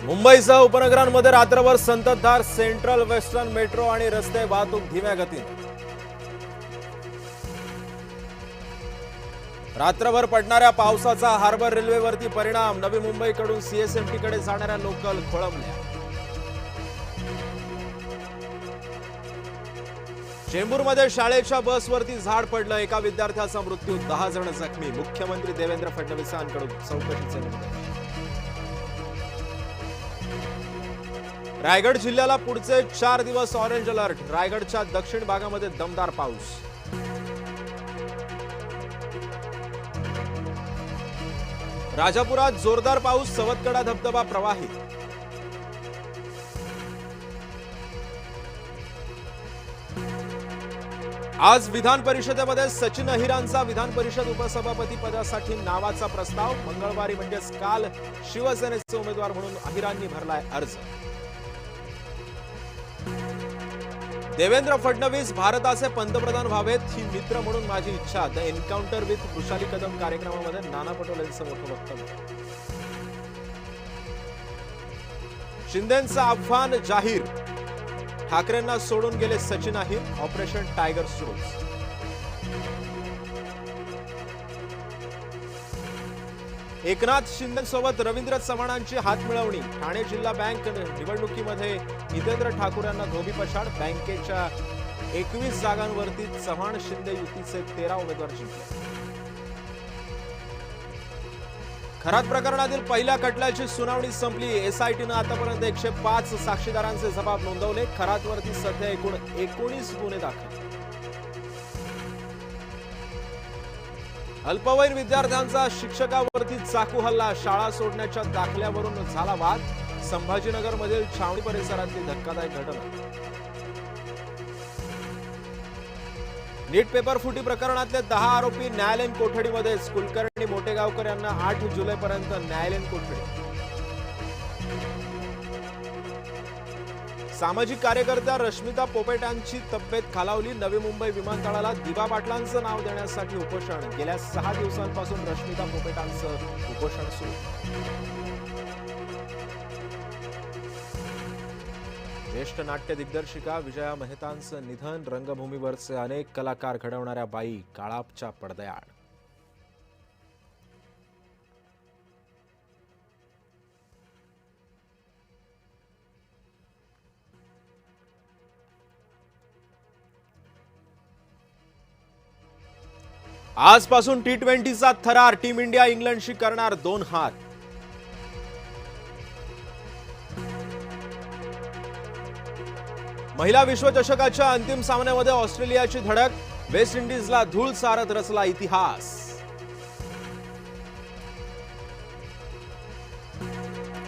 मुंबईसह उपनगरांमध्ये रात्रभर संततधार सेंट्रल वेस्टर्न मेट्रो आणि रस्ते वाहतूक धीम्या गतीने। रात्रभर पडणाऱ्या पावसाचा हार्बर रेल्वेवरती परिणाम। नवी मुंबईकडून सीएसएमटी कडे जाणाऱ्या लोकल खोळंबल्या। चेंबूरमध्ये शाळेच्या बसवरती झाड पडलं, एका विद्यार्थ्याचा मृत्यू, 10 जण जखमी। मुख्यमंत्री देवेंद्र फडणवीसांकडून चौकशीचे निर्देश। रायगड जिल्ह्याला पुढचे 4 दिवस ऑरेंज अलर्ट। रायगडच्या दक्षिण भागामध्ये दमदार पाऊस। राजापुरात जोरदार पाऊस, सवतकडा धबधबा प्रवाहित। आज विधान परिषदेमध्ये सचिन अहिरांचा विधान परिषद उपसभापती पदासाठी नावाचा प्रस्ताव। मंगळवारी म्हणजेच काल शिवसेनेचे उमेदवार म्हणून अहिरांनी भरलाय अर्ज। देवेंद्र फडणवीस भारताचे पंतप्रधान व्हावेत ही मित्र म्हणून माझी इच्छा। The encounter with Vrushali Kadam कार्यक्रमामध्ये नाना पटोलेंचं मोठं वक्तव्य। शिंदेंचं आव्हान जाहीर, ठाकरेंना सोडून गेले सचिन अहिर, ऑपरेशन टायगर सुरू। एकनाथ शिंदेसोबत रवींद्र चव्हाणांची हातमिळवणी। ठाणे जिल्हा बँक निवडणुकीमध्ये हितेंद्र ठाकूर यांना धोबी पछाड। बँकेच्या 21 जागांवरती चव्हाण शिंदे युतीचे 13 उमेदवार जिंकले। खरात प्रकरणातील पहिल्या खटल्याची सुनावणी संपली। एसआयटीनं आतापर्यंत 105 साक्षीदारांचे जबाब नोंदवले। खरातवरती सध्या एकूण 19 गुन्हे दाखल। अल्पवयीन विद्यार्थ्यांचा शिक्षकावरती चाकू हल्ला। शाळा सोडण्याच्या दाखल्यावरून झाला वाद। संभाजीनगरमधील छावणी परिसरातली धक्कादायक घटना। नीट पेपर फुटी प्रकरणातले 10 आरोपी न्यायालयीन कोठडीमध्ये। कुलकर्णी मोटेगावकर यांना 8 जुलैपर्यंत न्यायालयीन कोठडी। सामाजिक कार्यकर्त्या रश्मिता पोपेटांची तब्येत खालावली। नवी मुंबई विमानतळाला दिवा पाटलांचं नाव देण्यासाठी उपोषण। गेल्या 6 दिवसांपासून रश्मिता पोपेटांचं उपोषण सुरू। ज्येष्ठ नाट्य दिग्दर्शिका विजया मेहतांचं निधन। रंगभूमीवरचे अनेक कलाकार घडवणाऱ्या बाई काळाच्या पडद्याआड। आजपासून T20चा थरार। टीम इंडिया इंग्लंडशी करणार 2 हात। महिला विश्वचषकाच्या अंतिम सामन्यामध्ये ऑस्ट्रेलियाची धडक। वेस्ट इंडिजला धूळ सारत रचला इतिहास।